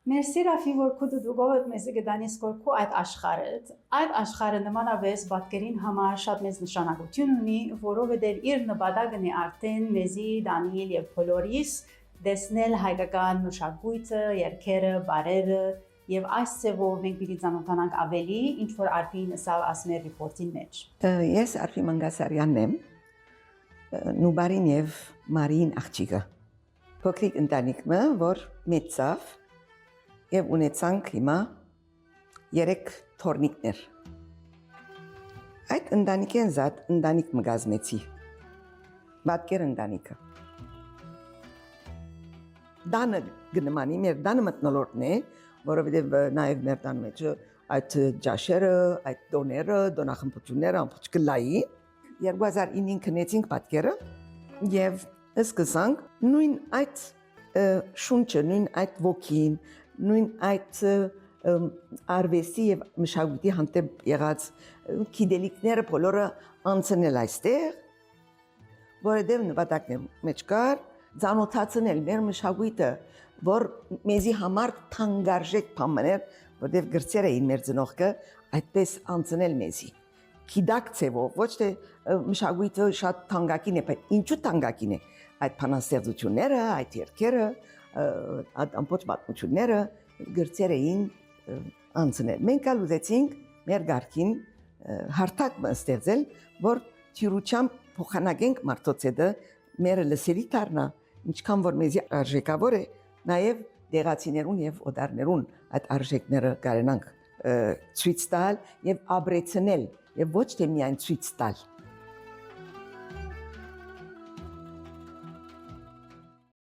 Մերսի Ռաֆի, որ քու դուգովդ մեզ գտանիս կորքու այդ աշխարհը նմանապես պատկերին համար շատ մեծ նշանակություն ունի, որովհետև իր նպատակն է արդեն մեզի Դանիել եւ բոլորիս դեսնել հայկական մշակույթը, երգերը, բարերը եւ այս ծևով մենք պիտի ծանոթանանք ավելի, ինչ որ Արփին ասավ ասմեր ռիպորտին մեջ։ Ես Արփի Մանգասարյանն եմ, Նուբարին եւ Մարին աղջիկը։ Փոքրիկ ընտանիքը, որ մեծավ եւ ունեցանք հիմա 3 թորնիկներ։ Այդ ընտանիքեն զատ ընտանիք մգազմեցի։ Պատկեր ընտանիքը։ Դանը գնմանի մեր դանը մտնոլորտն է, որովհետեւ նաեւ մեր տան մեջ այդ ջաշերը, այդ դոները, դոնախմբությունները ամբողջ գլայի 2009-ին քնեցինք պատկերը եւ սկսանք նույն այդ շունչը, նույն այդ ոգին, նույն այդ արվեստի եւ մշակույթի հանդեպ եղած գիտելիքները բոլորը անցնել այստեղ, որովհետեւ նպատակն մեջ կար ծանոթացնել մեր մշակույթը, որ մեզի համար թանկարժեք բաներ, որովհետեւ գրծեր էին մեր ծնողքը այդպես անցնել մեզի։ Գիտակ ծևով, ոչ թե մշակույթը շատ թանկագին է, բայց ինչու թանկագին է այդ բանաստեղծությունները, այդ երգերը, այդ ամբողջ պատմությունները գրծեր էին անցնել։ Մենք ուզեցինք մեր գարքին հարթակ ստեղծել, որ թյուրությամբ փոխանակենք մարդոց հետը մեր լսելի դառնա, ինչքան որ մեզի արժեքավոր է, նաև դեղացիներուն եւ օտարներուն այդ արժեքները կարենանք ցույց տալ եւ ապրեցնել եւ ոչ թե միայն ցույց տալ։